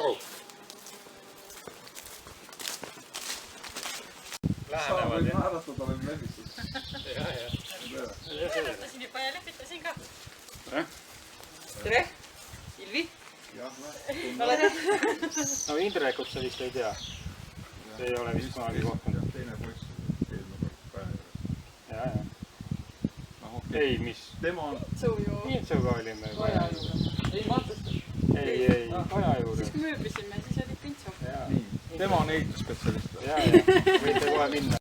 toru. Sa võid naeratada veel lehvitust. Lepitasin juba ja lepitasin ka. Tere! Ilvi? Jah, No Indrekut sa vist ei tea. See ei ole vist kunagi kohtunud. Teine poiss eelmine päev. Jaa. Ei, mis? Tema on... Piintsuga olime. Kaja juurde. Ei vaatast. Ei, Kaja juurde. Siis kui mööblisime, siis oli Pintsu. Tema on ehitusspetsialist. Jaa, võite kohe minna.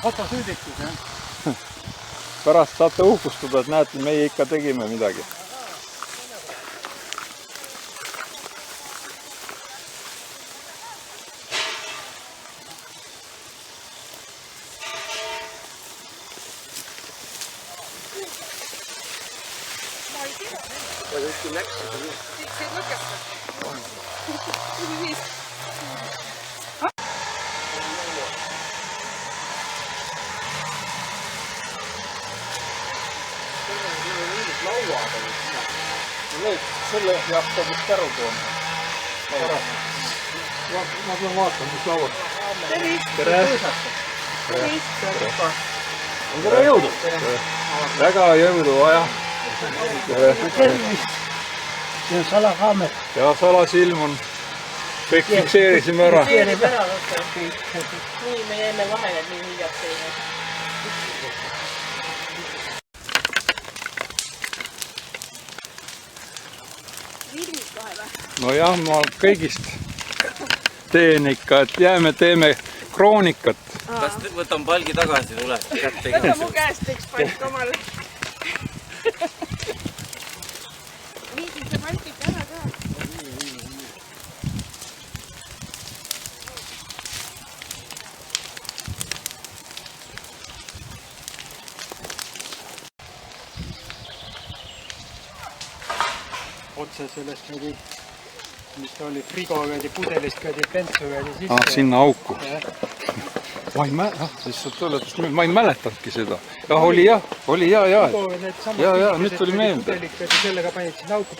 fotosüüditus, jah. Pärast saate uhkustada, et näete, meie ikka tegime midagi. kuskil läks. Said lõkestada. Viis. Selle peab kodust ära tooma. Ma pean vaatama, mis lauad. Tere! Tere jõudu! Väga jõudu vaja. See on salakaamer. Ja salasilm on. Kõik fikseerisime ära. Fikseerib ära kõik. Nii, me jäime vahele, nii hiljaks teine. Nojah, ma kõigist teen ikka, et jääme, teeme kroonikat. Kas võtan palgi tagasi, tuleb kätte Võta mu käest üks palk omale. Viidi see palkik ära ka. Otse sellest käidi, mis ta oli, frigo käidi pudelist, käidi pentsu käidi sisse. Sinna auku. Ma ei mäletanudki seda. Jah, oli ja. Ja, nüüd tuli meelde. Pudelid käidi, sellega panid sinna auku.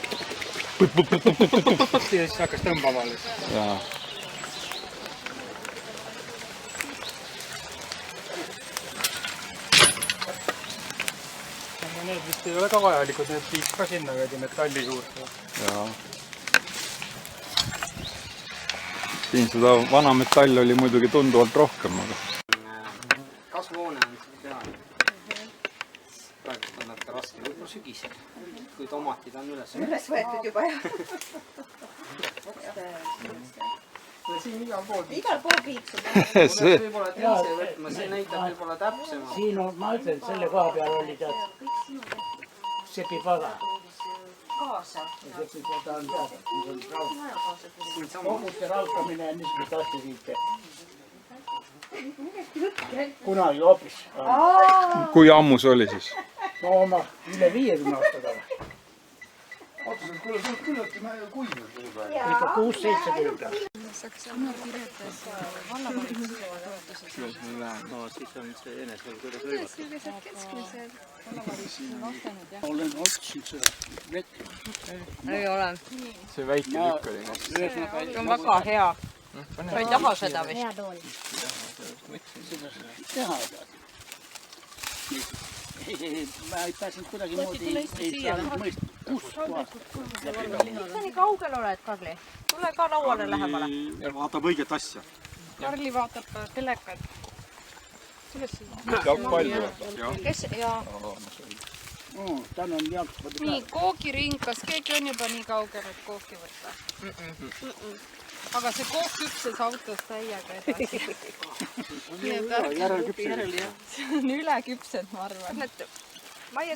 Ja siis hakkas tõmbama alles. Jaa. Aga need vist ei ole ka vajalikud, need viis ka sinna käidi metalli juurde. Jaa. Siin seda vana metall oli muidugi tunduvalt rohkem, aga... Kasvuhoone on see teha. Praegust on natuke raske, võib-olla sügisel, kui tomatid on üles võetud juba, jah. Siin igal pool piiksub. See... võib-olla teise võtma, see näitab võib-olla täpsema. Siin on, ma ütlen, selle koha peal oli tead sepipada. Kaasa. Sepipada on tead, mis on raud. Koguste raudtamine ja niisugust asja siit. Kunagi hoopis. Kui ammu see oli siis? No oma üle 50 aasta taga. Ikka 6-70. No siis on see enesel, kuidas võivad. Olen otsinud seda vett. Ei ole. See väike tükk oli. See on väga hea. Sa ei taha seda vist. Teha pead. Ma ei pääsenud kuidagi moodi, ei saanud mõista, kus kohast. Miks sa nii kaugel oled, Karli? Tule ka lauale lähemale. Vaatab õiget asja. Karli vaatab telekat. Jalgpalli. Kes, jaa. Tänan jalg. Nii, koogiring, kas keegi on juba nii kaugel, et kooki võtta? Aga see kook küpses autos täiega edasi. See on üleküpsed, ma arvan. Maie,